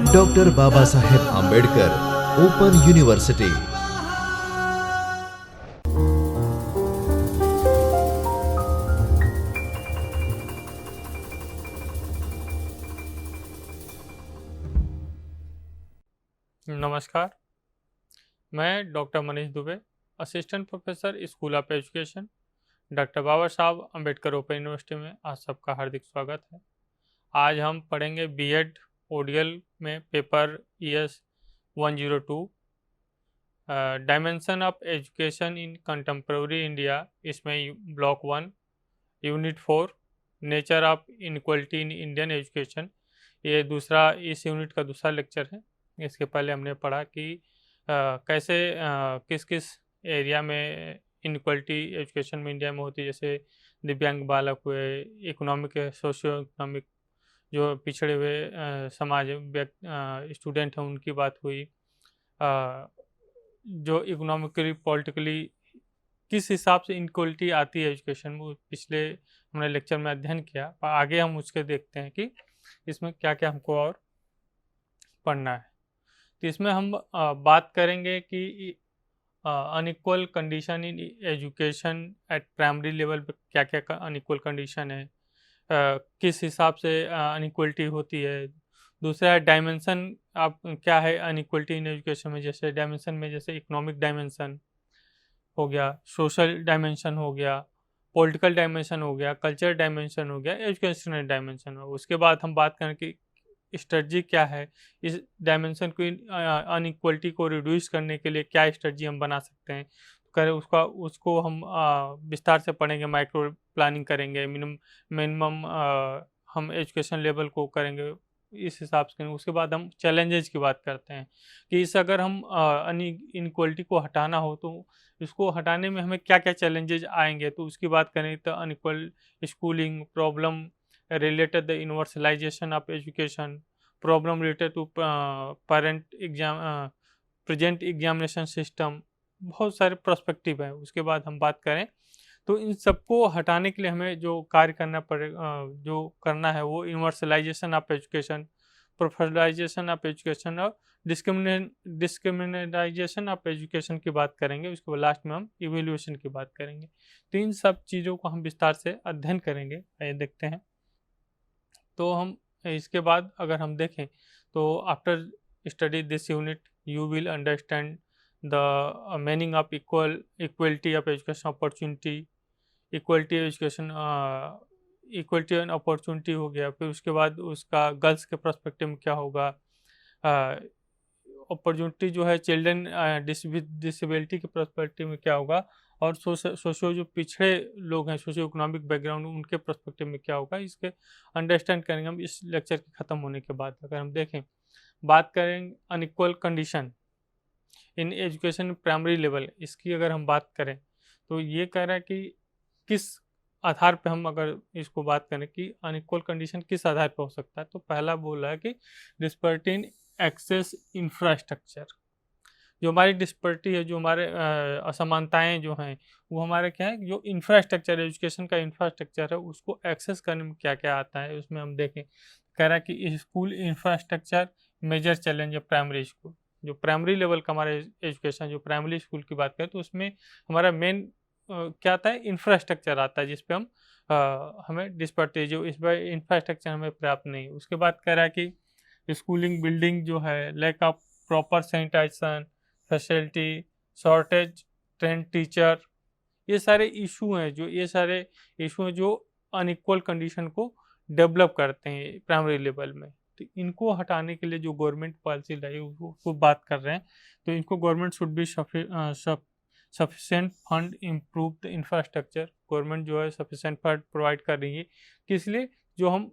Doctor Baba Saheb Ambedkar open university. नमस्कार, मैं doctor Manish Dubey, assistant professor school of education, doctor Baba Saheb Ambedkar open university में आप सबका हार्दिक स्वागत है। आज हम पढ़ेंगे बीएड ओडीएल में paper ES 102 dimension of education in contemporary India. इसमें block 1 unit 4 nature of inequality in Indian education, ये दूसरा इस यूनिट का दूसरा लेक्चर है। इसके पहले हमने पढ़ा कि कैसे किस किस एरिया में इनक्वलिटी एजुकेशन में इंडिया में होती है, जैसे दिव्यांग बालक हुए, इकोनॉमिक सोशियो इकोनॉमिक जो पिछड़े हुए समाज स्टूडेंट हैं उनकी बात हुई, जो इकोनॉमिकली पॉलिटिकली किस हिसाब से इनक्वलिटी आती है एजुकेशन में, वो पिछले हमने लेक्चर में अध्ययन किया। आगे हम उसके देखते हैं कि इसमें क्या क्या हमको और पढ़ना है। तो इसमें हम बात करेंगे कि unequal condition in education at primary level पे क्या क्या अनइक्वल कंडीशन है, किस हिसाब से अनइक्वलिटी होती है। दूसरा डायमेंशन आप क्या है अनइक्वलिटी इन एजुकेशन में, जैसे डायमेंशन में जैसे इकोनॉमिक डायमेंशन हो गया, सोशल डायमेंशन हो गया, पॉलिटिकल डायमेंशन हो गया, कल्चर डायमेंशन हो गया, एजुकेशनल डायमेंशन हो। उसके बाद हम बात करें कि स्ट्रेटजी क्या है, इस डायमेंशन को अनइक्वलिटी को रिड्यूस करने के लिए क्या स्ट्रेटजी हम बना सकते हैं। करें उसको हम विस्तार से पढ़ेंगे, माइक्रो प्लानिंग करेंगे, मिनिमम हम एजुकेशन लेवल को करेंगे इस हिसाब से। उसके बाद हम चैलेंजेस की बात करते हैं कि इस अगर हम इनक्वलिटी को हटाना हो तो इसको हटाने में हमें क्या क्या चैलेंजेस आएंगे, तो उसकी बात करें तो unequal schooling problem related the universalization of education, problem related to present examination system, बहुत सारे पर्सपेक्टिव है। उसके बाद हम बात करें तो इन सबको हटाने के लिए हमें जो कार्य करना जो करना है वो universalization of education, professionalisation of education और डिस्क्रिमिनेटाइजेशन ऑफ एजुकेशन की बात करेंगे। उसके बाद लास्ट में हम इवेल्यूएशन की बात करेंगे। तो इन सब चीज़ों को हम विस्तार से अध्ययन करेंगे। आइए देखते हैं। तो हम इसके बाद अगर हम देखें तो after study this unit you will understand the meaning of equality of education opportunity, equality education equality and opportunity हो गया। फिर उसके बाद उसका गर्ल्स के पर्सपेक्टिव में क्या होगा, अपॉर्चुनिटी जो है चिल्ड्रन डिसेबिलिटी के पर्सपेक्टिव में क्या होगा, और सोशो जो पिछड़े लोग हैं सोशो इकोनॉमिक बैकग्राउंड उनके पर्सपेक्टिव में क्या होगा, इसके अंडरस्टैंड करेंगे हम इस लेक्चर के ख़त्म होने के बाद। अगर हम देखें बात करें unequal condition in education primary level, इसकी अगर हम बात करें तो ये कह रहा है कि किस आधार पे हम अगर इसको बात करें कि अनइक्वल कंडीशन किस आधार पे हो सकता है, तो पहला बोला है कि डिस्पैरिटी इन एक्सेस इंफ्रास्ट्रक्चर। जो हमारी डिस्पैरिटी है, जो हमारे असमानताएं जो हैं वो हमारे क्या है, जो इंफ्रास्ट्रक्चर एजुकेशन का इंफ्रास्ट्रक्चर है उसको एक्सेस करने में क्या क्या आता है। उसमें हम देखें कह रहा है कि स्कूल इंफ्रास्ट्रक्चर मेजर चैलेंज है प्राइमरी स्कूल, जो प्राइमरी लेवल का हमारा एजुकेशन जो प्राइमरी स्कूल की बात करें तो उसमें हमारा मेन क्या आता है, इंफ्रास्ट्रक्चर आता है, जिसपे हम हमें डिस्पैरिटी जो इस बार इंफ्रास्ट्रक्चर हमें प्राप्त नहीं। उसके बाद कह रहा है कि स्कूलिंग बिल्डिंग जो है, lack of proper sanitisation facility, shortage train teacher, ये सारे इशू हैं, जो अनइक्वल कंडीशन को डेवलप करते हैं प्राइमरी लेवल में। तो इनको हटाने के लिए जो गवर्नमेंट पॉलिसी लाई उसको बात कर रहे हैं। तो इनको government should be sufficient fund improve the infrastructure. Government जो है सफिशेंट फंड प्रोवाइड कर रही है, किस लिए, जो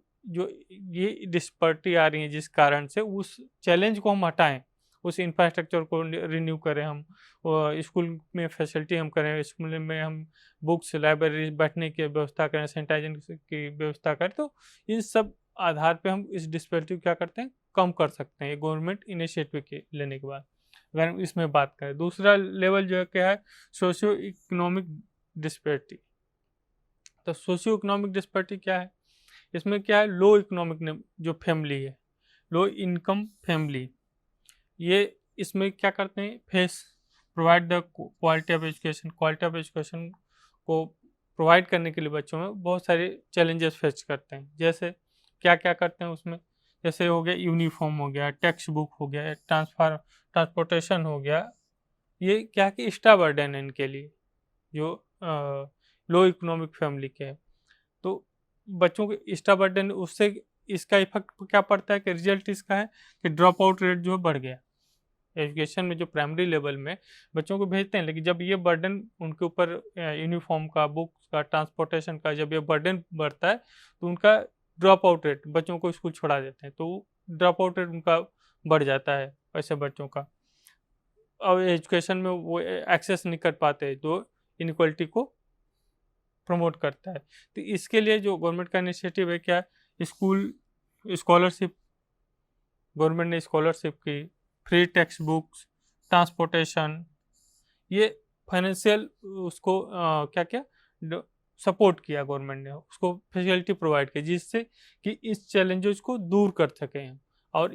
ये डिस्पैरिटी आ रही है जिस कारण से उस चैलेंज को हम हटाएं, उस इंफ्रास्ट्रक्चर को रिन्यू करें हम, स्कूल में फैसिलिटी हम करें, स्कूल में हम बुक्स लाइब्रेरी बैठने की व्यवस्था करें, सैनिटाइजेशन की व्यवस्था करें। तो इन सब आधार पे हम इस डिस्पैरिटी को क्या करते हैं, कम कर सकते हैं गवर्नमेंट इनिशिएटिव के लेने के बाद। अगर हम इसमें बात करें दूसरा लेवल जो है क्या है, सोशियो इकोनॉमिक डिस्पैरिटी। तो सोशियो इकोनॉमिक डिस्पैरिटी क्या है, इसमें क्या है, लो इकोनॉमिक जो फैमिली है, लो इनकम फैमिली, ये इसमें क्या करते हैं, face provide the quality of education को प्रोवाइड करने के लिए बच्चों में बहुत सारे चैलेंजेस फेस करते हैं। जैसे क्या क्या करते हैं उसमें, जैसे हो गया यूनिफॉर्म हो गया, टेक्स्ट बुक हो गया, ट्रांसपोर्टेशन हो गया। ये क्या है कि एक्स्ट्रा बर्डन है इनके लिए जो लो इकोनॉमिक फैमिली के हैं। तो बच्चों के एक्स्ट्रा बर्डन, उससे इसका इफेक्ट क्या पड़ता है कि रिजल्ट इसका है कि ड्रॉप आउट रेट जो है बढ़ गया। एजुकेशन में जो प्राइमरी लेवल में बच्चों को भेजते हैं, लेकिन जब ये बर्डन उनके ऊपर यूनिफॉर्म का, बुक्स का, ट्रांसपोर्टेशन का जब ये बर्डन बढ़ता है तो उनका ड्रॉप आउट रेट, बच्चों को स्कूल छोड़ा देते हैं तो ड्रॉप आउट रेट उनका बढ़ जाता है ऐसे बच्चों का। और एजुकेशन में वो एक्सेस नहीं कर पाते जो इनक्वलिटी को प्रमोट करता है। तो इसके लिए जो गवर्नमेंट का इनिशिएटिव है क्या है, स्कूल स्कॉलरशिप, गवर्नमेंट ने स्कॉलरशिप की, फ्री टेक्स्ट बुक्स, ट्रांसपोर्टेशन, ये फाइनेंशियल उसको क्या क्या सपोर्ट किया गवर्नमेंट ने, उसको फैसिलिटी प्रोवाइड की, जिससे कि इस चैलेंजेस को दूर कर सकें और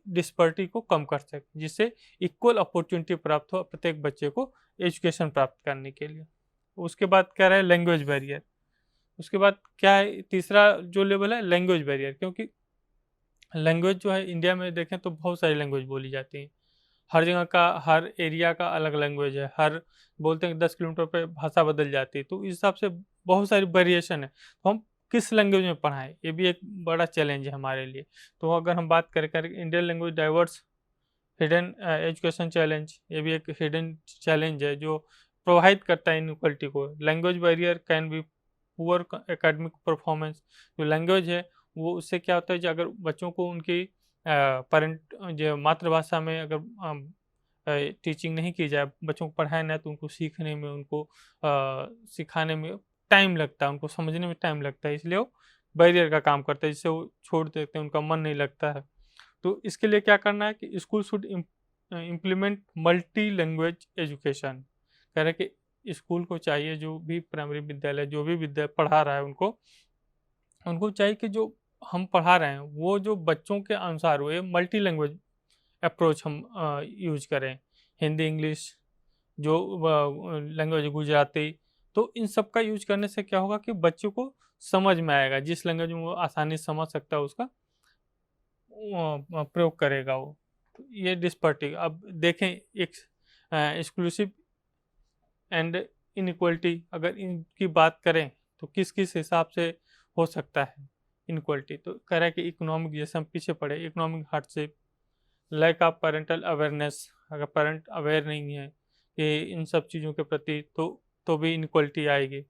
डिस्पैरिटी को कम कर सकें, जिससे इक्वल अपॉर्चुनिटी प्राप्त हो प्रत्येक बच्चे को एजुकेशन प्राप्त करने के लिए। उसके बाद क्या रहा है, लैंग्वेज बैरियर। उसके बाद क्या है, तीसरा जो लेवल है लैंग्वेज बैरियर, क्योंकि लैंग्वेज जो है इंडिया में देखें तो बहुत सारी लैंग्वेज बोली जाती हैं। हर जगह का, हर एरिया का अलग लैंग्वेज है, हर बोलते हैं 10 किलोमीटर पे भाषा बदल जाती है, तो इस हिसाब से बहुत सारी वेरिएशन है। तो हम किस लैंग्वेज में पढ़ाएं, ये भी एक बड़ा चैलेंज है हमारे लिए। तो अगर हम बात करें Indian language diverse hidden education challenge, ये भी एक हिडन चैलेंज है जो प्रोवाइड करता है इनइक्वलिटी को। Language barrier can be poor academic performance. जो लैंग्वेज है वो, उससे क्या होता है कि अगर बच्चों को उनकी पेरेंट जो मातृभाषा में अगर टीचिंग नहीं की जाए, बच्चों को पढ़ाया ना, तो उनको सीखने में, उनको सिखाने में टाइम लगता है, उनको समझने में टाइम लगता है, इसलिए वो बैरियर का काम करता है, जिससे वो छोड़ देते हैं, उनका मन नहीं लगता है। तो इसके लिए क्या करना है कि school should implement multi language education. कह रहे कि स्कूल को चाहिए, जो भी प्राइमरी विद्यालय, जो भी विद्यालय पढ़ा रहा है, उनको उनको चाहिए कि जो हम पढ़ा रहे हैं वो जो बच्चों के अनुसार हो, ये मल्टी लैंग्वेज अप्रोच हम यूज करें। हिंदी, इंग्लिश, जो लैंग्वेज गुजराती, तो इन सब का यूज करने से क्या होगा कि बच्चों को समझ में आएगा, जिस लैंग्वेज में वो आसानी से समझ सकता है उसका प्रयोग करेगा वो। तो ये डिस्पर्टी, अब देखें एक एक्सक्लूसिव एंड इनइक्वलिटी, अगर इनकी बात करें तो किस किस हिसाब से हो सकता है इनइक्वलिटी। तो कह रहा है कि इकोनॉमिक, जैसे हम पीछे पड़े, economic hardship, lack of parental awareness, अगर पेरेंट अवेयर नहीं है कि इन सब चीज़ों के प्रति, तो भी इनइक्वलिटी आएगी।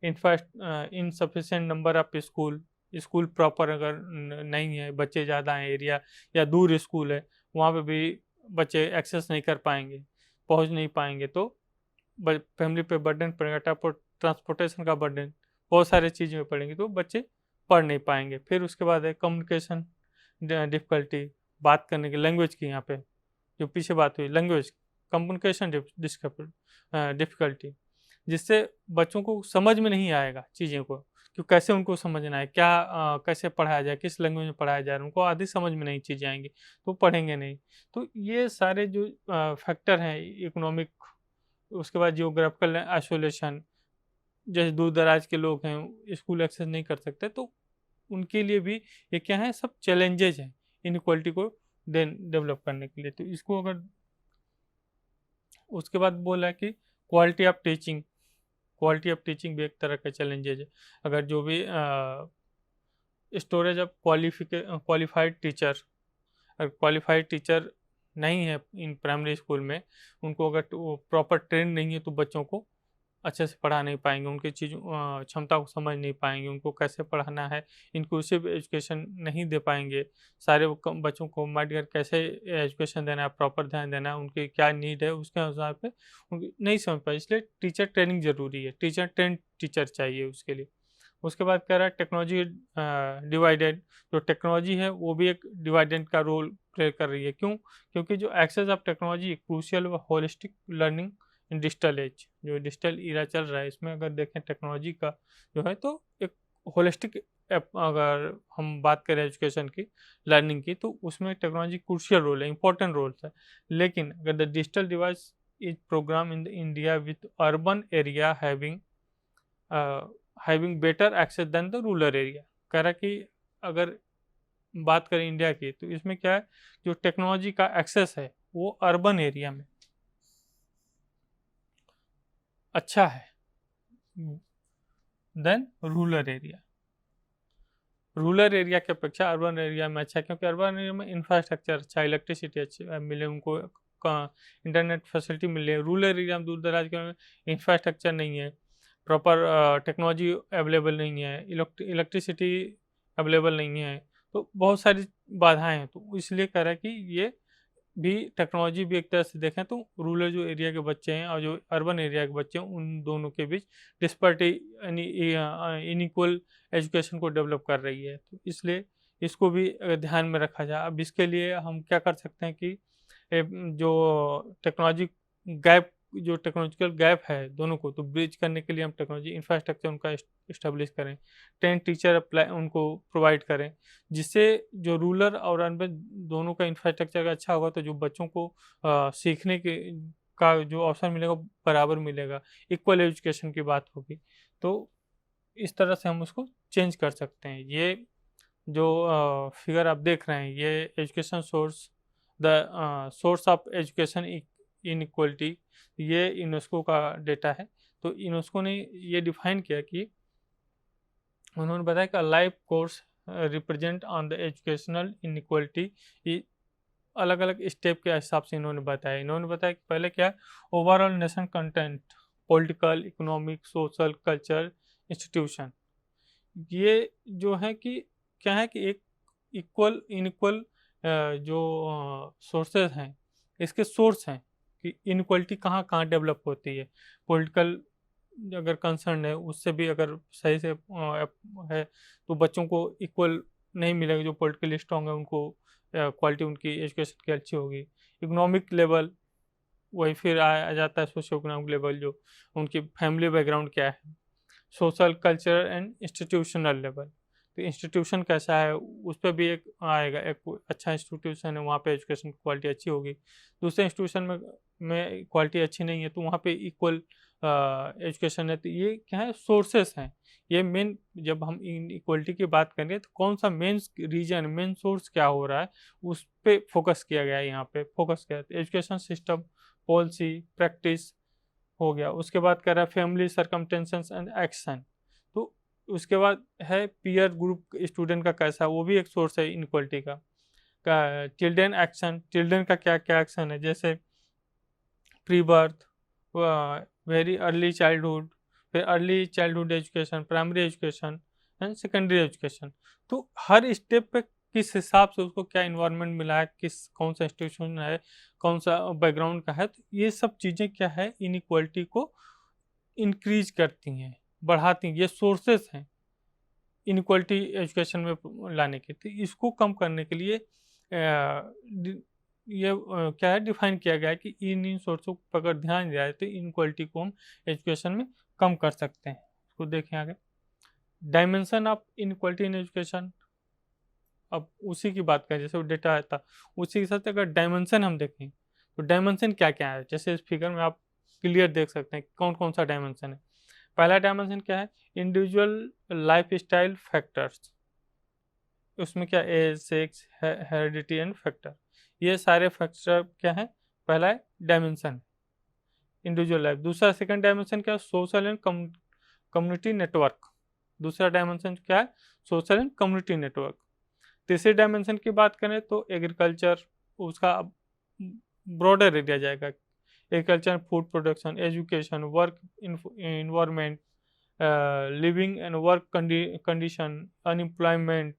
Insufficient number of school, school proper अगर नहीं है, बच्चे ज़्यादा हैं एरिया, या दूर स्कूल है, वहाँ पे भी बच्चे एक्सेस नहीं कर पाएंगे, पहुँच नहीं पाएंगे, तो फैमिली पे बर्डन पड़ेगा, ट्रांसपोर्टेशन का बर्डन, बहुत सारे चीज़ में पड़ेंगे, तो बच्चे पढ़ नहीं पाएंगे। फिर उसके बाद है कम्युनिकेशन डिफ़िकल्टी, बात करने की, लैंग्वेज की, यहाँ पे जो पीछे बात हुई, लैंग्वेज कम्युनिकेशन डिफ़िकल्टी, जिससे बच्चों को समझ में नहीं आएगा चीज़ों को, कि कैसे उनको समझना है, क्या कैसे पढ़ाया जाए, किस लैंग्वेज में पढ़ाया जाए, उनको आधी समझ में नहीं चीज़ें आएंगी, तो पढ़ेंगे नहीं। तो ये सारे जो फैक्टर हैं इकोनॉमिक, उसके बाद जियोग्राफिकल आइसोलेशन, जैसे दूर दराज के लोग हैं, स्कूल एक्सेस नहीं कर सकते, तो उनके लिए भी ये क्या है, सब चैलेंजेज हैं इनइक्वलिटी को डेवलप करने के लिए। तो इसको अगर उसके बाद बोला है कि quality of teaching, quality of teaching भी एक तरह का चैलेंजेज है। अगर जो भी स्टोरेज ऑफ क्वालिफाइड टीचर, अगर क्वालिफाइड टीचर नहीं है इन प्राइमरी स्कूल में, उनको अगर प्रॉपर ट्रेन नहीं है, तो बच्चों को अच्छे से पढ़ा नहीं पाएंगे, उनकी चीज़ क्षमता को समझ नहीं पाएंगे, उनको कैसे पढ़ाना है, इंक्लूसिव एजुकेशन नहीं दे पाएंगे, सारे बच्चों को माइंड कैसे एजुकेशन देना है, प्रॉपर ध्यान देना है, उनकी क्या नीड है, उसके अनुसार पे उनकी नहीं समझ पाए। इसलिए टीचर ट्रेनिंग ज़रूरी है, टीचर ट्रेंड टीचर चाहिए उसके लिए। उसके बाद कह रहा है टेक्नोलॉजी डिवाइडेड, जो टेक्नोलॉजी है वो भी एक डिवाइडेड का रोल प्ले कर रही है। क्यों? क्योंकि जो एक्सेस ऑफ टेक्नोलॉजी क्रूशियल व होलिस्टिक लर्निंग इन डिजिटल एज, जो डिजिटल इरा चल रहा है, इसमें अगर देखें टेक्नोलॉजी का जो है, तो एक होलिस्टिक अगर हम बात करें एजुकेशन की, लर्निंग की, तो उसमें टेक्नोलॉजी क्रूशियल रोल है, इंपॉर्टेंट रोल है। लेकिन अगर the digital device is program in the India with urban area having better access than the rural area, कह रहा कि अगर बात करें इंडिया की, तो इसमें क्या है, जो टेक्नोलॉजी का एक्सेस है वो अर्बन एरिया में अच्छा है than rural area. Rural area की अपेक्षा अर्बन एरिया में अच्छा है, क्योंकि अर्बन एरिया में इंफ्रास्ट्रक्चर अच्छा, इलेक्ट्रिसिटी अच्छी मिले उनको, इंटरनेट फैसिलिटी मिले। रूरल एरिया में, दूर दराज के में इंफ्रास्ट्रक्चर नहीं है, प्रॉपर टेक्नोलॉजी अवेलेबल नहीं है, इलेक्ट्रिसिटी अवेलेबल नहीं है, तो बहुत सारी बाधाएं हैं। तो इसलिए कह रहा है कि ये भी टेक्नोलॉजी भी एक तरह से देखें तो रूरल जो एरिया के बच्चे हैं और जो अर्बन एरिया के बच्चे हैं, उन दोनों के बीच डिस्पैरिटी यानी इनइक्वल एजुकेशन को डेवलप कर रही है। तो इसलिए इसको भी अगर ध्यान में रखा जाए। अब इसके लिए हम क्या कर सकते हैं कि जो टेक्नोलॉजी गैप, जो टेक्नोलॉजिकल गैप है दोनों को, तो ब्रिज करने के लिए हम टेक्नोलॉजी इंफ्रास्ट्रक्चर उनका इस्टेब्लिश करें, ट्रेन टीचर अप्लाई उनको प्रोवाइड करें, जिससे जो रूरल और अर्बन दोनों का इंफ्रास्ट्रक्चर अच्छा होगा, तो जो बच्चों को सीखने के का जो अवसर मिलेगा बराबर मिलेगा, इक्वल एजुकेशन की बात होगी। तो इस तरह से हम उसको चेंज कर सकते हैं। ये जो फिगर आप देख रहे हैं, ये education source, the source of education inequality, ये यूनेस्को का डेटा है। तो यूनेस्को ने ये डिफाइन किया कि उन्होंने बताया कि life course represent on the educational inequality, अलग अलग स्टेप के हिसाब से इन्होंने बताया। इन्होंने बताया कि पहले क्या है, overall nation content, political, economic, social, culture, institution. ये जो है कि क्या है कि एक इक्वल इनइक्वल जो सोर्सेज हैं, इसके सोर्स हैं कि इनइक्वलिटी कहाँ कहाँ डेवलप होती है। पॉलिटिकल अगर कंसर्न है, उससे भी अगर सही से है, तो बच्चों को इक्वल नहीं मिलेगा। जो पॉलिटिकली स्ट्रांग है उनको क्वालिटी उनकी एजुकेशन की अच्छी होगी। इकोनॉमिक लेवल, वही फिर आ जाता है सोशो इकोनॉमिक लेवल, जो उनकी फैमिली बैकग्राउंड क्या है। Social, culture and institutional level, तो इंस्टीट्यूशन कैसा है उस पर भी एक आएगा। एक अच्छा इंस्टीट्यूशन है, वहाँ पे एजुकेशन क्वालिटी अच्छी होगी। दूसरे इंस्टीट्यूशन में क्वालिटी अच्छी नहीं है, तो वहाँ पे इक्वल एजुकेशन है। तो ये क्या है, सोर्सेस हैं। ये मेन, जब हम इन इक्वलिटी की बात करेंगे तो कौन सा मेन रीजन, मेन सोर्स क्या हो रहा है, उस पर फोकस किया गया है। यहाँ पे फोकस किया है एजुकेशन सिस्टम, पॉलिसी, प्रैक्टिस हो गया। उसके बाद कह रहा है फैमिली सर्कमटेंसेस एंड एक्शन। तो उसके बाद है पीयर ग्रुप, स्टूडेंट का कैसा, वो भी एक सोर्स है इनक्वलिटी का चिल्ड्रन एक्शन, चिल्ड्रन का क्या क्या एक्शन है, जैसे pre birth, very early childhood, फिर early childhood education, primary education and secondary education. तो हर स्टेप पे किस हिसाब से उसको क्या इन्वायरमेंट मिला है, कौन सा इंस्टीट्यूशन है, कौन सा बैकग्राउंड का है, तो ये सब चीज़ें क्या है, इनइक्वलिटी को इंक्रीज करती हैं, बढ़ाती हैं। ये सोर्सेस हैं इनइक्वलिटी एजुकेशन में लाने के। तो इसको कम करने के लिए क्या है, डिफाइन किया गया है कि इन सोर्सों पर अगर ध्यान दिया जाए तो इनइक्वलिटी को हम एजुकेशन में कम कर सकते हैं। इसको देखें आगे, dimension of inequality in education. अब उसी की बात करें, जैसे वो डेटा आया था, उसी के साथ अगर डायमेंशन हम देखें तो डायमेंशन क्या क्या है, जैसे इस फिगर में आप क्लियर देख सकते हैं कौन कौन सा डायमेंशन है। पहला डायमेंशन क्या है, इंडिविजुअल लाइफ स्टाइल फैक्टर्स। उसमें क्या, age, sex, heredity and factor, ये सारे फैक्टर क्या है, पहला है डायमेंशन इंडिविजुअल लाइफ। दूसरा सेकंड डायमेंशन क्या है, सोशल एंड कम्युनिटी नेटवर्क। दूसरा डायमेंशन क्या है, सोशल एंड कम्युनिटी नेटवर्क। तीसरे डायमेंशन की बात करें तो एग्रीकल्चर, उसका ब्रॉडर एरिया जाएगा। Agriculture, food production, education, work environment, living and work condition, unemployment,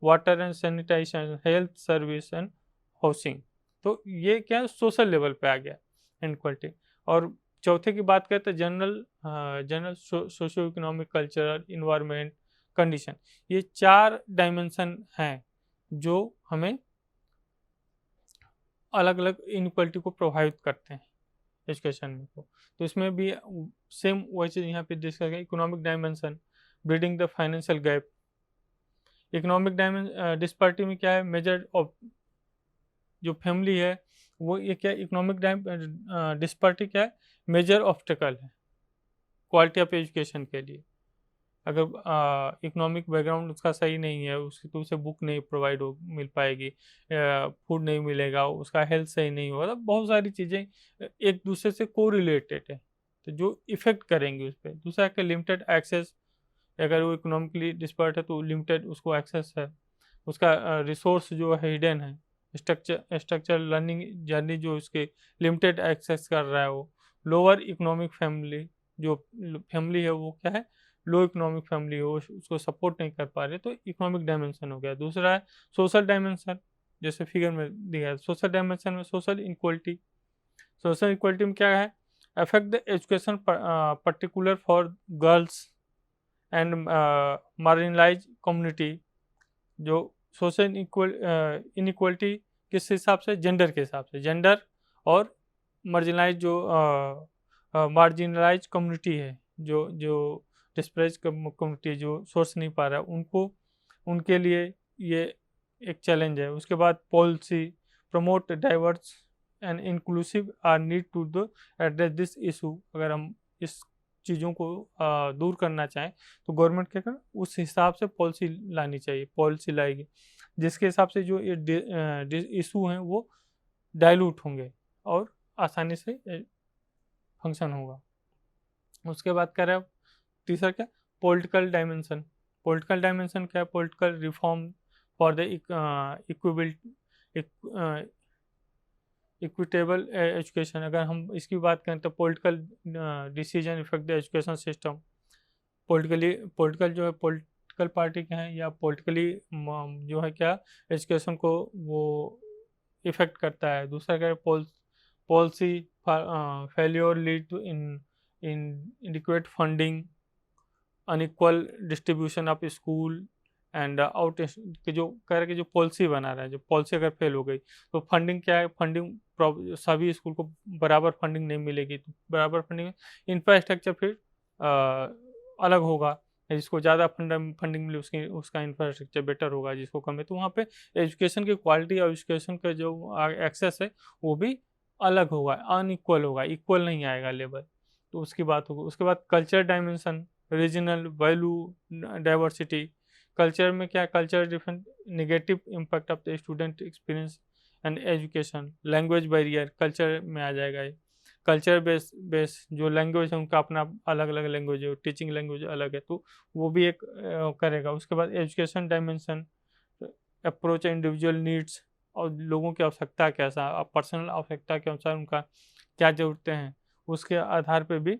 water and sanitisation, health service and housing. तो ये क्या है, सोशल लेवल पे आ गया इनक्वलिटी। और चौथे की बात करें तो general socio economic, cultural, environment, condition. ये 4 डायमेंशन हैं जो हमें अलग अलग इनइक्वलिटी को प्रभावित करते हैं एजुकेशन में को। तो इसमें भी सेम वही चीज़ यहाँ पे डिस्कस है, economic dimension, breeding the financial gap, economic disparity में क्या है, मेजर ऑफ जो फैमिली है वो ये क्या, इकोनॉमिक डिस्पैरिटी क्या है, मेजर ऑब्स्टेकल है क्वालिटी ऑफ एजुकेशन के लिए। अगर इकोनॉमिक बैकग्राउंड उसका सही नहीं है, उसकी तो उसे बुक नहीं प्रोवाइड हो मिल पाएगी, फूड नहीं मिलेगा, उसका हेल्थ सही नहीं होगा, तो बहुत सारी चीज़ें एक दूसरे से को रिलेटेड है, तो जो इफ़ेक्ट करेंगे उस पर। दूसरा है लिमिटेड एक्सेस, अगर वो इकोनॉमिकली डिस्पर्ट है तो लिमिटेड उसको एक्सेस है, उसका रिसोर्स जो है हिडन है, स्ट्रक्चर लर्निंग जर्नी जो उसके लिमिटेड एक्सेस कर रहा है वो। लोअर इकोनॉमिक फैमिली, जो फैमिली है वो क्या है, लो इकोनॉमिक फैमिली हो, उसको सपोर्ट नहीं कर पा रहे, तो इकोनॉमिक डायमेंशन हो गया। दूसरा है सोशल डायमेंशन, जैसे फिगर में दिया है, सोशल डायमेंशन में सोशल इनक्वलिटी। सोशल इक्वलिटी में क्या है, affect the education particular for girls and marginalise community. जो सोशल इनइक्वलिटी किस हिसाब से, जेंडर के हिसाब से, जेंडर और मार्जिनलाइज जो मार्जिनलाइज कम्युनिटी है, जो जो डिस्प्रेज कम्युनिटी जो सोर्स नहीं पा रहा है, उनको, उनके लिए ये एक चैलेंज है। उसके बाद policy promote diverse and inclusive are need to the address this issue. अगर हम इस चीज़ों को दूर करना चाहें तो गवर्नमेंट क्या करें, उस हिसाब से पॉलिसी लानी चाहिए, पॉलिसी लाएगी जिसके हिसाब से जो ये इशू हैं वो डाइल्यूट होंगे और आसानी से फंक्शन होगा। उसके बाद कह रहे हैं तीसरा क्या, पॉलिटिकल डायमेंशन। पॉलिटिकल डायमेंशन क्या है, political reform for the equitable education. अगर हम इसकी बात करें तो political decision effect the education system. Political जो है, पॉलिटिकल पार्टी क्या है या पॉलिटिकली जो है क्या, एजुकेशन को वो इफेक्ट करता है। दूसरा क्या है, policy failure lead to inadequate funding, unequal distribution of school and out के जो कह रहे कि जो पॉलिसी बना रहा है, जो पॉलिसी अगर फेल हो गई तो फंडिंग क्या है, फंडिंग सभी स्कूल को बराबर फंडिंग नहीं मिलेगी, तो बराबर फंडिंग, इंफ्रास्ट्रक्चर फिर अलग होगा, जिसको ज़्यादा फंडिंग मिले उसका इंफ्रास्ट्रक्चर बेटर होगा, जिसको कम है तो वहाँ पे एजुकेशन की क्वालिटी और एजुकेशन का जो एक्सेस है वो भी अलग होगा, अनइक्वल होगा, इक्वल नहीं आएगा लेवल, तो उसकी बात होगी। उसके बाद culture dimension, regional value diversity. Culture में क्या, culture different negative impact of the student experience and education. Language barrier culture में आ जाएगा ये। कल्चर बेस जो लैंग्वेज है उनका अपना अलग अलग लैंग्वेज है, टीचिंग लैंग्वेज अलग है, तो वो भी एक करेगा। उसके बाद education dimension, approach individual needs, और लोगों की आवश्यकता कैसा, पर्सनल आवश्यकता के अनुसार उनका क्या ज़रूरतें हैं, उसके आधार पे भी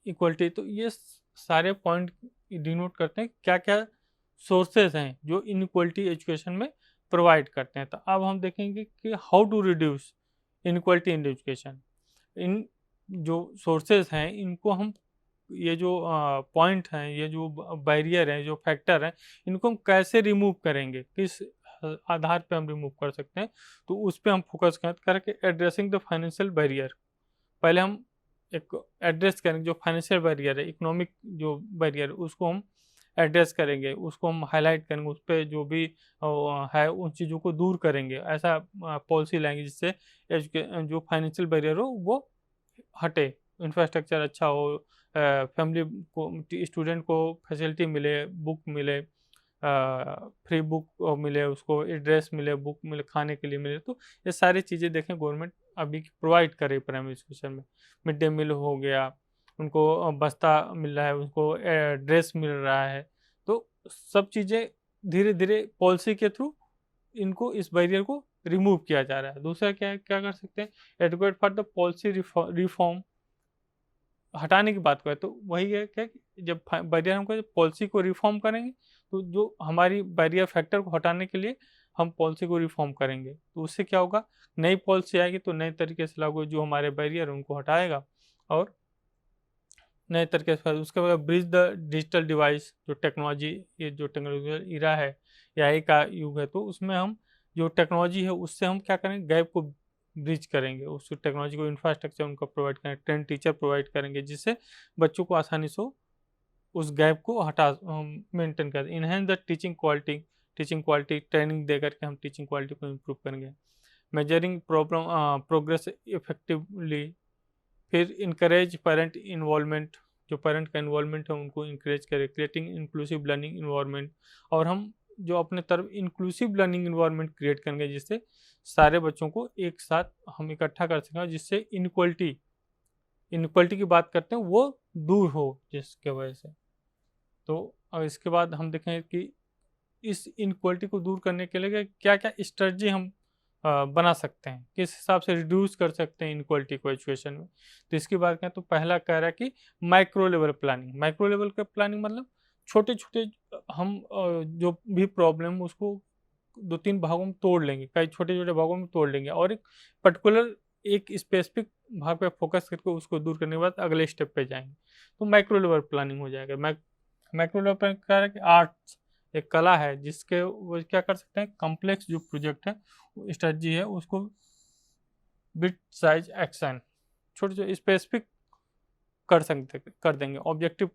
इक्वलिटी। तो ये सारे पॉइंट डिनोट करते हैं क्या क्या सोर्सेज हैं जो इनइक्वलिटी एजुकेशन में प्रोवाइड करते हैं। तो अब हम देखेंगे कि how to reduce inequality in education. इन जो सोर्सेज हैं इनको हम, ये जो पॉइंट हैं, ये जो बैरियर हैं, जो फैक्टर हैं, इनको हम कैसे रिमूव करेंगे, किस आधार पे हम रिमूव कर सकते हैं, तो उस पर हम फोकस करके एड्रेसिंग द फाइनेंशियल बैरियर। पहले हम एक एड्रेस करेंगे जो फाइनेंशियल बैरियर है, इकोनॉमिक जो बैरियर उसको हम एड्रेस करेंगे, उसको हम हाईलाइट करेंगे, उस पर जो भी है उन चीज़ों को दूर करेंगे। ऐसा पॉलिसी लाएंगे जिससे जो फाइनेंशियल बैरियर हो वो हटे, इंफ्रास्ट्रक्चर अच्छा हो, फैमिली को, स्टूडेंट को फैसिलिटी मिले, बुक मिले, फ्री बुक मिले, उसको ड्रेस मिले, बुक मिले, खाने के लिए मिले, तो ये सारी चीज़ें देखें गवर्नमेंट अभी प्रोवाइड करे प्राइमरी एजुकेशन में। मिड डे मील हो गया, उनको बस्ता मिल रहा है, उनको ड्रेस मिल रहा है, तो सब चीज़ें धीरे धीरे पॉलिसी के थ्रू इनको, इस बैरियर को रिमूव किया जा रहा है। दूसरा क्या है, क्या कर सकते हैं, advocate for the policy reform. हटाने की बात करें तो वही है क्या कि जब बैरियर हमको पॉलिसी को रिफॉर्म करेंगे तो जो हमारी बैरियर फैक्टर को हटाने के लिए हम पॉलिसी को रिफॉर्म करेंगे, तो उससे क्या होगा, नई पॉलिसी आएगी तो नए तरीके से लागू, जो हमारे बैरियर उनको हटाएगा और नए तरीके से। उसके बाद ब्रिज द डिजिटल डिवाइस, जो टेक्नोलॉजी, ये जो टेक्नोलॉजिकल इरा है, एआई का युग है, तो उसमें हम जो टेक्नोलॉजी है उससे हम क्या करेंगे, गैप को ब्रिज करेंगे, उस टेक्नोलॉजी को इंफ्रास्ट्रक्चर उनको प्रोवाइड करेंगे, ट्रेन टीचर प्रोवाइड करेंगे, जिससे बच्चों को आसानी से उस गैप को मेंटेन कर enhance the teaching quality training दे करके हम टीचिंग क्वालिटी को इम्प्रूव करेंगे। मेजरिंग प्रोग्रेस इफेक्टिवली, फिर इनकरेज पेरेंट इन्वॉल्वमेंट, जो पेरेंट का इन्वॉल्वमेंट है उनको इंकरेज करें, क्रिएटिंग इंक्लूसिव लर्निंग इन्वायरमेंट, और हम जो अपने तरफ इंक्लूसिव लर्निंग इन्वायरमेंट क्रिएट करेंगे जिससे सारे बच्चों को एक साथ हम इकट्ठा कर सकें, जिससे इनक्वलिटी की बात करते हैं वो दूर हो जिसके वजह से। तो अब इसके बाद हम देखें कि इस इनक्वलिटी को दूर करने के लिए क्या क्या स्ट्रेटजी हम बना सकते हैं, किस हिसाब से रिड्यूस कर सकते हैं इनक्वलिटी को एजुकेशन में। तो इसकी बात करें तो पहला कह रहा है कि माइक्रो लेवल का प्लानिंग मतलब छोटे छोटे हम जो भी प्रॉब्लम उसको 2-3 भागों में तोड़ लेंगे, कई छोटे छोटे भागों में तोड़ लेंगे, और एक पर्टिकुलर एक स्पेसिफिक भाग पे फोकस करके उसको दूर करने के बाद अगले स्टेप पे जाएंगे, तो माइक्रो लेवल प्लानिंग हो जाएगा। माइक्रो लेवल प्लानिंग कह रहा है कि आर्ट्स एक कला है जिसके वो क्या कर सकते हैं, कॉम्प्लेक्स जो प्रोजेक्ट है स्ट्रेटजी है उसको बिट साइज एक्शन छोटे छोटे स्पेसिफिक कर देंगे ऑब्जेक्टिव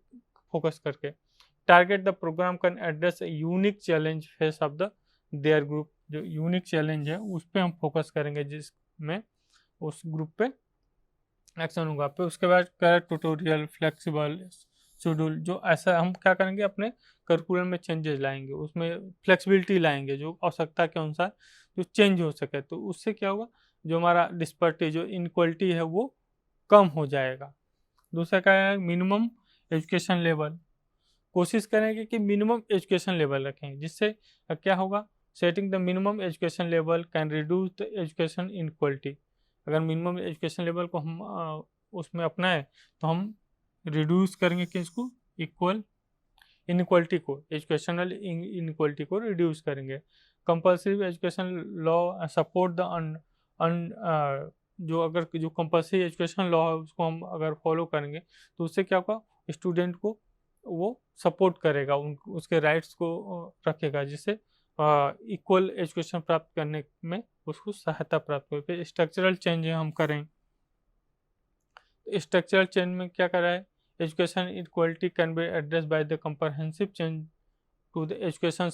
फोकस करके। Target the programme can address unique challenge face of the their group, जो यूनिक चैलेंज है उस पर हम फोकस करेंगे जिसमें उस ग्रुप पे एक्शन होगा। फिर उसके बाद कर ट्यूटोरियल फ्लेक्सिबल शेड्यूल, जो ऐसा हम क्या करेंगे अपने करिकुलम में चेंजेस लाएंगे, उसमें फ्लेक्सिबिलिटी लाएंगे जो आवश्यकता के अनुसार जो चेंज हो सके, तो उससे क्या होगा जो हमारा डिस्पर्टी जो इनक्वलिटी है वो कम हो जाएगा। दूसरा क्या है मिनिमम एजुकेशन लेवल, कोशिश करेंगे कि मिनिमम एजुकेशन लेवल रखें, जिससे क्या होगा setting the minimum education level can reduce the education inequality. अगर मिनिमम एजुकेशन लेवल को हम उसमें अपनाएं तो हम रिड्यूस करेंगे कि इसको इनक्वलिटी को एजुकेशनल इनक्वलिटी को रिड्यूस करेंगे। Compulsory education law support the जो कंपल्सरी एजुकेशन लॉ है उसको हम अगर फॉलो करेंगे तो उससे क्या होगा स्टूडेंट को वो सपोर्ट करेगा, उसके राइट्स को रखेगा, जिससे इक्वल एजुकेशन प्राप्त करने में उसको सहायता प्राप्त हो। फिर स्ट्रक्चरल चेंज हम करें, स्ट्रक्चरल चेंज में क्या कर रहा है education equality can be address by the comprehensive change to the education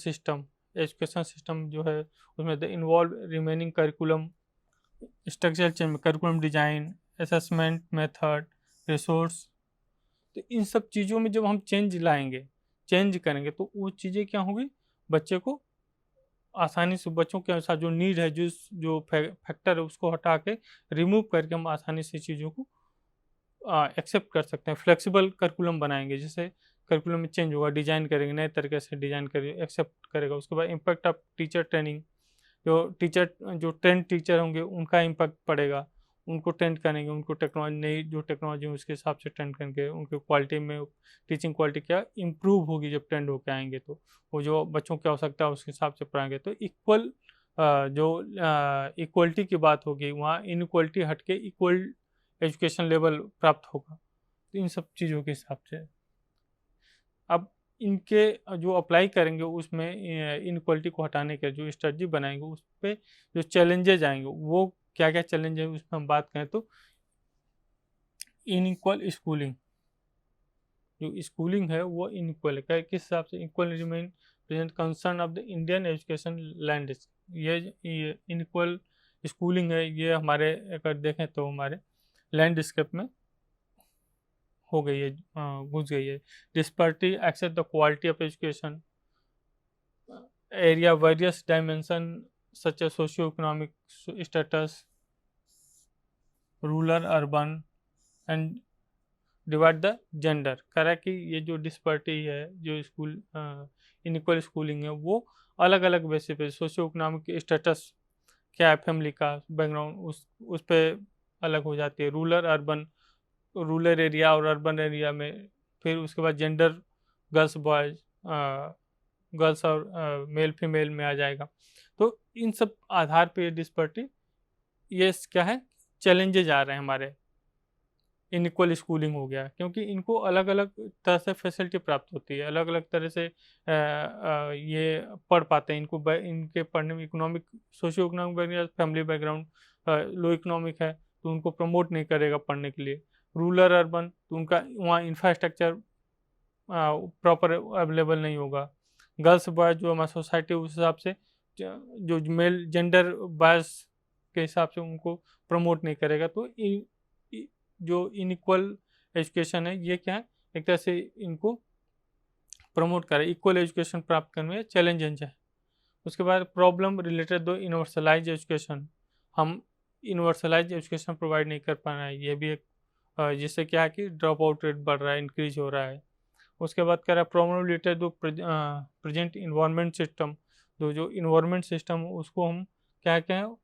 system जो है उसमें the involve remaining curriculum, structural change में curriculum design, assessment method, resource, तो इन सब चीज़ों में जब हम चेंज करेंगे तो वो चीज़ें क्या होंगी बच्चे को आसानी से बच्चों के अनुसार जो नीड है जो फैक्टर है उसको हटा के रिमूव करके हम आसानी से चीज़ों को एक्सेप्ट कर सकते हैं। फ्लेक्सिबल करिकुलम बनाएंगे जिससे करिकुलम में चेंज होगा, डिजाइन करेंगे नए तरीके से डिजाइन करेंगे, एक्सेप्ट करेगा। उसके बाद इम्पैक्ट ऑफ टीचर ट्रेनिंग, जो ट्रेंड टीचर होंगे उनका इम्पैक्ट पड़ेगा, उनको ट्रेंड करेंगे, उनको टेक्नोलॉजी नई जो टेक्नोलॉजी है उसके हिसाब से ट्रेंड करेंगे, उनके क्वालिटी में टीचिंग क्वालिटी क्या इम्प्रूव होगी जब ट्रेंड होकर आएंगे, तो वो जो बच्चों की आवश्यकता है उसके हिसाब से पढ़ाएंगे। तो इक्वलिटी की बात होगी वहाँ इनक्वलिटी हट के इक्वल एजुकेशन लेवल प्राप्त होगा। तो इन सब चीज़ों के हिसाब से अब इनके जो अप्लाई करेंगे उसमें इनक्वलिटी को हटाने के जो स्ट्रेटजी बनाएंगे उस पर जो चैलेंजेज आएंगे वो क्या क्या चैलेंज है उसमें हम बात करें तो इनइक्वल स्कूलिंग, जो स्कूलिंग है वो इनइक्वल है, किस हिसाब से equal remain present concern of the Indian education landscape. ये इनइक्वल स्कूलिंग है ये हमारे अगर देखें तो हमारे लैंडस्केप में हो गई है, घुस गई है। Disparity access the quality of education area various dimension such a socio economic status rural urban and divide the gender. कह रहा है कि ये जो डिस्पर्टी है जो स्कूल इनइक्वल स्कूलिंग है वो अलग अलग बेसिस पे सोशियो इकोनॉमिक स्टेटस क्या है फैमिली का बैकग्राउंड उस पर अलग हो जाती है, रूरल एरिया और अर्बन एरिया में। फिर उसके बाद जेंडर गर्ल्स और मेल फीमेल में आ जाएगा। तो इन सब आधार पे डिस्पर्टी ये क्या है चैलेंजेज आ रहे हैं हमारे, इनइक्वल स्कूलिंग हो गया क्योंकि इनको अलग अलग तरह से फैसिलिटी प्राप्त होती है, अलग अलग तरह से ये पढ़ पाते हैं। इनके पढ़ने में economic socio economic background family background low economic है तो उनको प्रमोट नहीं करेगा पढ़ने के लिए। रूरल अर्बन तो उनका वहाँ इंफ्रास्ट्रक्चर प्रॉपर अवेलेबल नहीं होगा। गर्ल्स बॉयज़ जो हमारी सोसाइटी उस हिसाब से जो मेल जेंडर बायस के हिसाब से उनको प्रमोट नहीं करेगा। तो जो इनइक्वल एजुकेशन है ये क्या है, एक तरह से इनको प्रमोट करे। इक्वल एजुकेशन प्राप्त करने में चैलेंजेस है। उसके बाद प्रॉब्लम रिलेटेड दो यूनिवर्सलाइज एजुकेशन, हम यूनिवर्सलाइज एजुकेशन प्रोवाइड नहीं कर पा रहे हैं, ये भी एक जिससे क्या है कि ड्रॉप आउट रेट बढ़ रहा है, इंक्रीज हो रहा है। उसके बाद कह रहा है प्रॉब्लम रिलेटेड दो प्रेजेंट इन्वायरमेंट सिस्टम, जो इन्वायरमेंट सिस्टम उसको हम क्या क्या है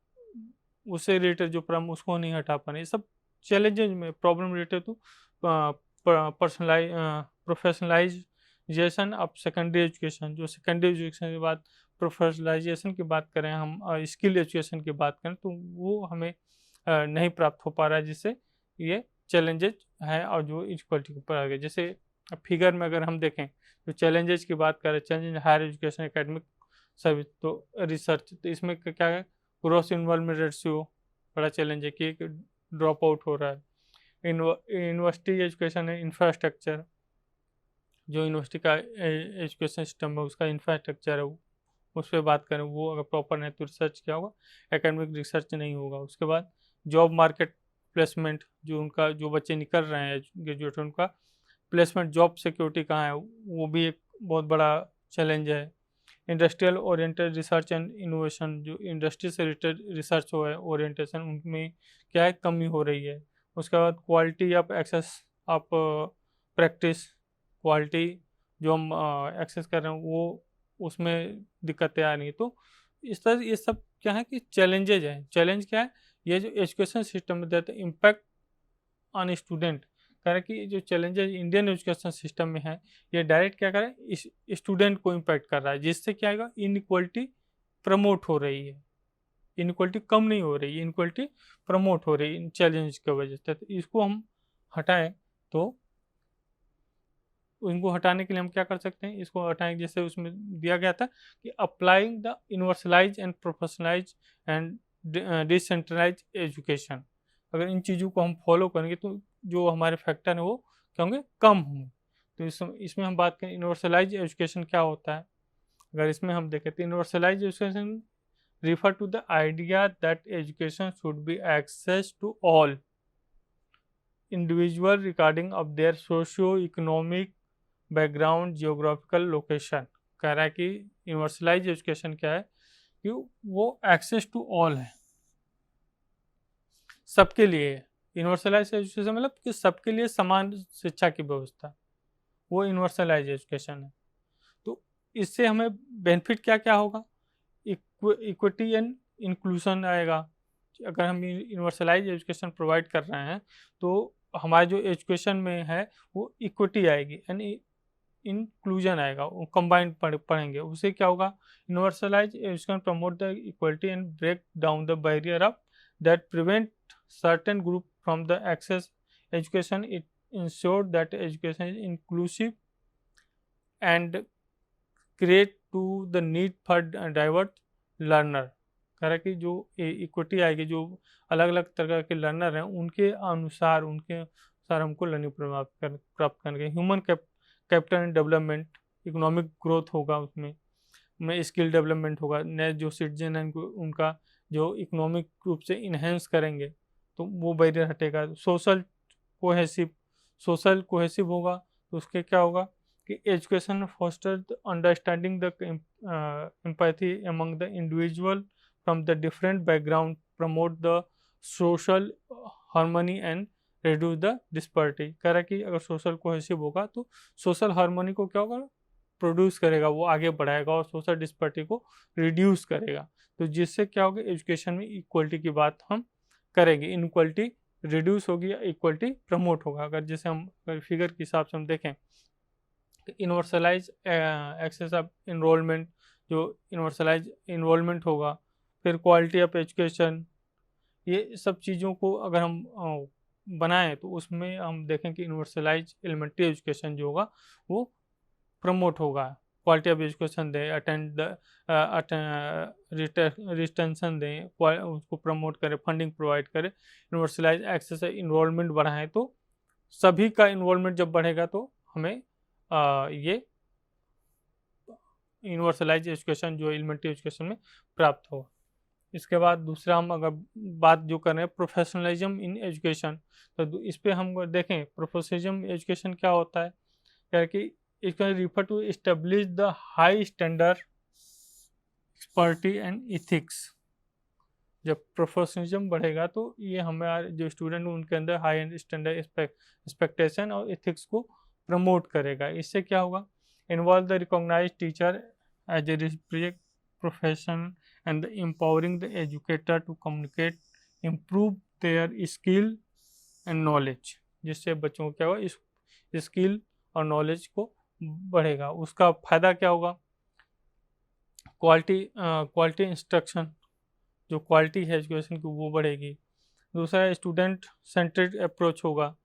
उससे रिलेटेड जो प्रॉब्लम उसको नहीं हटा पा रहे। ये सब चैलेंजेस में problem related to personalise professionalisation of secondary education, जो सेकेंडरी एजुकेशन के बाद प्रोफेशनलाइजेशन की बात करें, हम स्किल एजुकेशन की बात करें तो वो हमें नहीं प्राप्त हो पा रहा है, जिससे ये चैलेंजेज है। और जो इक्वलिटी के ऊपर आ गए, जैसे फिगर में अगर हम देखें तो चैलेंजेज की बात करें, challenge higher education academic service तो रिसर्च, तो इसमें क्या है ग्रॉस इन्वॉल्वमेंट रेशियो बड़ा चैलेंज है कि ड्रॉप आउट हो रहा है। यूनिवर्सिटी एजुकेशन है, इंफ्रास्ट्रक्चर, जो यूनिवर्सिटी का एजुकेशन सिस्टम है उसका इंफ्रास्ट्रक्चर है उस पर बात करें, वो अगर प्रॉपर नहीं तो रिसर्च क्या होगा, एकेडमिक रिसर्च नहीं होगा। उसके बाद जॉब मार्केट प्लेसमेंट, जो उनका जो बच्चे निकल रहे हैं ग्रेजुएट, उनका प्लेसमेंट जॉब सिक्योरिटी कहाँ है, वो भी एक बहुत बड़ा चैलेंज है। Industrial oriented research and innovation, जो इंडस्ट्री से रिलेटेड रिसर्च हो है ओरिएंटेशन, उनमें क्या है कमी हो रही है। उसके बाद quality of access of practice, quality जो हम एक्सेस कर रहे हैं वो उसमें दिक्कतें आ रही हैं। तो इस तरह ये सब क्या है कि चैलेंजेज हैं। चैलेंज क्या है, ये जो एजुकेशन सिस्टम में दैट इम्पैक्ट ऑन स्टूडेंट, कह रहे कि जो चैलेंजेस इंडियन एजुकेशन सिस्टम में है ये डायरेक्ट क्या कर रहा है इस स्टूडेंट को इम्पैक्ट कर रहा है, जिससे क्या आएगा इनइक्वलिटी प्रमोट हो रही है। इनइक्वलिटी कम नहीं हो रही है, इनइक्वलिटी प्रमोट हो रही है इन चैलेंज की वजह से। तो इसको हम हटाएं, तो इनको हटाने के लिए हम क्या कर सकते हैं, इसको हटाएं जैसे उसमें दिया गया था कि applying the universalize and professionalize and decentralize education. अगर इन चीज़ों को हम फॉलो करेंगे तो जो हमारे फैक्टर हैं वो क्या होंगे, कम होंगे। तो इसमें हम बात करें यूनिवर्सलाइज एजुकेशन क्या होता है, अगर इसमें हम देखें तो universalise education refer to the idea that education should be access to all individual regarding of their socio-economic background, geographical location। कह रहा है कि यूनिवर्सलाइज एजुकेशन क्या है कि वो एक्सेस टू ऑल है, सबके लिए है। यूनिवर्सलाइज एजुकेशन मतलब कि सबके लिए समान शिक्षा की व्यवस्था, वो यूनिवर्सलाइज एजुकेशन है। तो इससे हमें बेनिफिट क्या क्या होगा, इक्विटी एंड इंक्लूजन आएगा। अगर हम यूनिवर्सलाइज एजुकेशन प्रोवाइड कर रहे हैं तो हमारे जो एजुकेशन में है वो इक्विटी आएगी यानी इंक्लूजन आएगा, वो कंबाइंड पढ़ेंगे। उससे क्या होगा, universalise education promote the equality and break down the barrier of that prevent certain group from the access education. It ensure that education is inclusive and create to the need for divert learner. कह रहा है कि जो equity आएगी, जो अलग अलग तरह के लर्नर हैं उनके अनुसार हमको लर्निंग प्राप्त करने। Human capital and development, economic growth होगा, उसमें स्किल डेवलपमेंट होगा, नए जो सिटीजन हैं उनका जो इकोनॉमिक रूप से इन्हेंस करेंगे तो वो बैरियर हटेगा। सोशल कोहेसिव होगा तो उसके क्या होगा कि education foster understanding the empathy among the individual from the different background, promote the social harmony and reduce the disparity. कह रहा है कि अगर सोशल कोहेसिव होगा तो सोशल हार्मनी को क्या होगा, प्रोड्यूस करेगा, वो आगे बढ़ाएगा और सोशल डिस्पैरिटी को रिड्यूस करेगा। तो जिससे क्या होगा, एजुकेशन में इक्वलिटी की बात हम करेंगे, इनक्वलिटी रिड्यूस होगी या इक्वलिटी प्रमोट होगा। अगर जैसे हम फिगर के हिसाब से हम देखें यूनिवर्सलाइज एक्सेस ऑफ इनरोलमेंट, जो यूनिवर्सलाइज इन्वॉल्वमेंट होगा, फिर क्वालिटी ऑफ एजुकेशन, ये सब चीज़ों को अगर हम बनाएं तो उसमें हम देखें कि यूनिवर्सलाइज एलिमेंट्री एजुकेशन जो होगा वो प्रमोट होगा। क्वालिटी ऑफ एजुकेशन दें, रिटेंशन दें, उसको प्रमोट करें, फंडिंग प्रोवाइड करें, यूनिवर्सलाइज एक्सेस इन्वॉल्वमेंट बढ़ाएं। तो सभी का इन्वॉल्वमेंट जब बढ़ेगा तो हमें ये यूनिवर्सलाइज एजुकेशन जो एलिमेंट्री एजुकेशन में प्राप्त हो। इसके बाद दूसरा हम अगर बात जो कर रहे हैं प्रोफेशनलिज्म इन एजुकेशन, तो इस पे हम देखें प्रोफेशनलिज्म एजुकेशन क्या होता है, क्या कि इसका refer to establish the high standard expertise and ethics. जब प्रोफेशनलिज्म बढ़ेगा तो ये हमारे जो स्टूडेंट उनके अंदर हाई एंड स्टैंडर्ड एक्सपेक्टेशन और इथिक्स को प्रमोट करेगा। इससे क्या होगा, involve the recognise teacher as a respect profession and empowering the educator to communicate, improve their skill and knowledge, जिससे बच्चों को क्या होगा, इस स्किल और नॉलेज को बढ़ेगा। उसका फ़ायदा क्या होगा, क्वालिटी इंस्ट्रक्शन, जो क्वालिटी है एजुकेशन की वो बढ़ेगी। दूसरा स्टूडेंट सेंटर्ड अप्रोच होगा,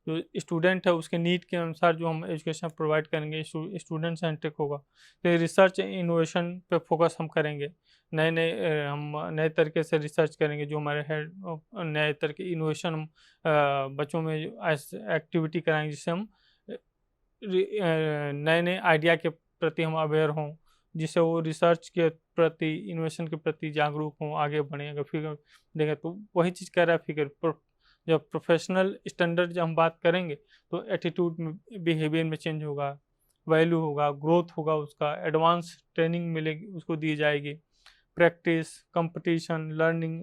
जो स्टूडेंट है उसके नीड के अनुसार जो हम एजुकेशन प्रोवाइड करेंगे स्टूडेंट सेंट्रिक होगा। तो रिसर्च इनोवेशन पे फोकस हम करेंगे, हम नए तरीके से रिसर्च करेंगे, जो हमारे है नए तरह के इनोवेशन हम बच्चों में एक्टिविटी कराएंगे, जिससे हम नए नए आइडिया के प्रति हम अवेयर हों, जिससे वो रिसर्च के प्रति इनोवेशन के प्रति जागरूक हों, आगे बढ़ें। अगर फिगर देखें तो वही चीज़ कह रहा है फिगर जब प्रोफेशनल स्टैंडर्ड जब हम बात करेंगे तो एटीट्यूड में, बिहेवियर में चेंज होगा, वैल्यू होगा, ग्रोथ होगा, उसका एडवांस ट्रेनिंग मिलेगी, उसको दी जाएगी, प्रैक्टिस, कंपटीशन, लर्निंग,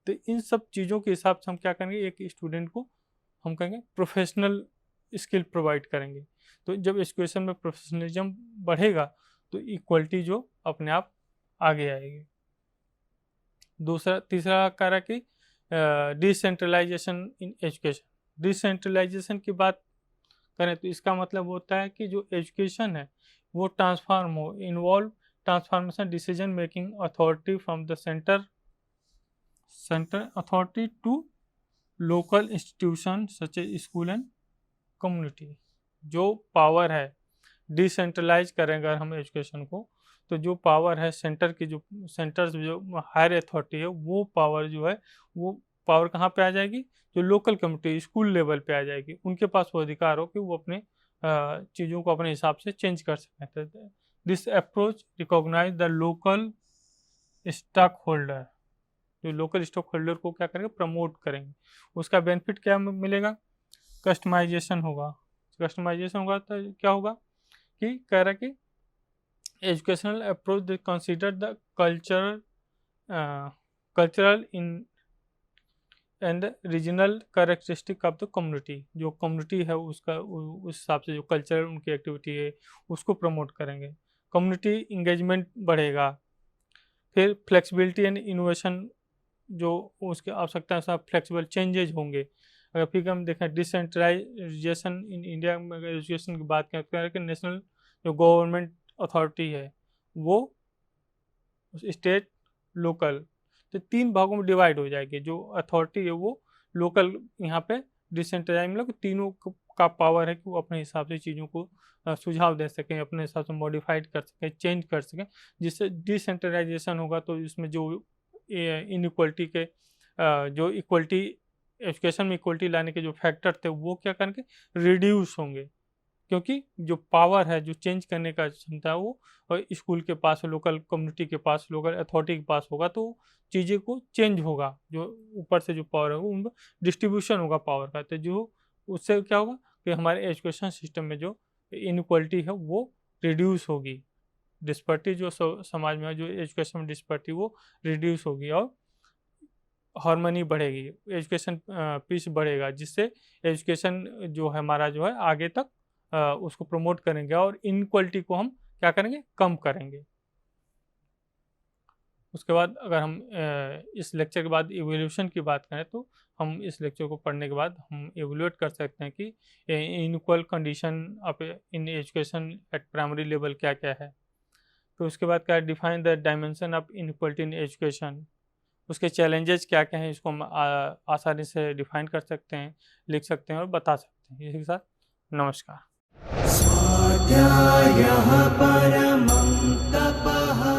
तो इन सब चीज़ों के हिसाब से हम क्या करेंगे, एक स्टूडेंट को हम कहेंगे प्रोफेशनल स्किल प्रोवाइड करेंगे। तो जब एजुकेशन में प्रोफेशनलिज्म बढ़ेगा तो इक्वलिटी जो अपने आप आगे आएगी। तीसरा कार्य की डिसेंट्रलाइजेशन इन एजुकेशन। डिसेंट्रलाइजेशन की बात करें तो इसका मतलब होता है कि जो एजुकेशन है वो ट्रांसफॉर्म हो, involve transformation decision making authority from the centre authority to local institution such a school and community. जो पावर है डिसेंट्रलाइज करेंगे अगर हम एजुकेशन को, तो जो पावर है सेंटर की, जो सेंटर जो हायर अथॉरिटी है, वो पावर जो है वो पावर कहाँ पे आ जाएगी, जो लोकल कम्युनिटी स्कूल लेवल पे आ जाएगी। उनके पास वो अधिकार हो कि वो अपने चीज़ों को अपने हिसाब से चेंज कर सकें। This approach recognise the local stock holder, जो लोकल स्टॉक होल्डर को क्या करेंगे, प्रमोट करेंगे। उसका बेनिफिट क्या मिलेगा, कस्टमाइजेशन होगा। कस्टमाइजेशन होगा तो क्या होगा कि कह रहा है कि educational approach they consider the cultural in and regional characteristic of the community। जो कम्युनिटी है उसका उस हिसाब से जो कल्चरल उनकी एक्टिविटी है उसको प्रमोट करेंगे। कम्युनिटी इंगेजमेंट बढ़ेगा। फिर फ्लेक्सिबिलिटी एंड इनोवेशन, जो उसकी आवश्यकता अनुसार फ्लेक्सिबल चेंजेज होंगे। अगर फिर हम देखें डिसेंट्रलाइजेशन इन इंडिया में, अगर एजुकेशन की बात करें कि नेशनल जो गवर्नमेंट अथॉरिटी है वो स्टेट, लोकल, तो 3 भागों में डिवाइड हो जाएगी। जो अथॉरिटी है वो लोकल, यहाँ पे डिसेंट्रलाइज मतलब तीनों का पावर है कि वो अपने हिसाब से चीज़ों को सुझाव दे सकें, अपने हिसाब से मॉडिफाइड कर सकें, चेंज कर सकें। जिससे डिसेंट्रलाइजेशन होगा तो इसमें जो इनइक्वलिटी के जो इक्वलिटी एजुकेशन में इक्वलिटी लाने के जो फैक्टर थे वो क्या करेंगे, रिड्यूस होंगे, क्योंकि जो पावर है, जो चेंज करने का क्षमता है वो स्कूल के पास, लोकल कम्युनिटी के पास, लोकल अथॉरिटी के पास होगा, तो चीज़ें को चेंज होगा। जो ऊपर से जो पावर है वो उनका डिस्ट्रीब्यूशन होगा पावर का। तो जो उससे क्या होगा कि हमारे एजुकेशन सिस्टम में जो इनइक्वलिटी है वो रिड्यूस होगी। डिस्पर्टी जो समाज में है, जो एजुकेशन में डिस्पर्टी वो रिड्यूस होगी और हार्मनी बढ़ेगी, एजुकेशन पीस बढ़ेगा, जिससे एजुकेशन जो है हमारा जो है आगे तक उसको प्रमोट करेंगे और इनक्वलिटी को हम क्या करेंगे, कम करेंगे। उसके बाद अगर हम इस लेक्चर के बाद इवोल्यूशन की बात करें तो हम इस लेक्चर को पढ़ने के बाद हम इवोल्यूट कर सकते हैं कि inequal condition of in education at primary level क्या क्या है। तो उसके बाद क्या, define the dimension of inequality in education, उसके चैलेंजेस क्या क्या हैं, इसको हम आसानी से डिफाइन कर सकते हैं, लिख सकते हैं और बता सकते हैं। इसी के साथ नमस्कार। स्वाध्यायः परमं तपः।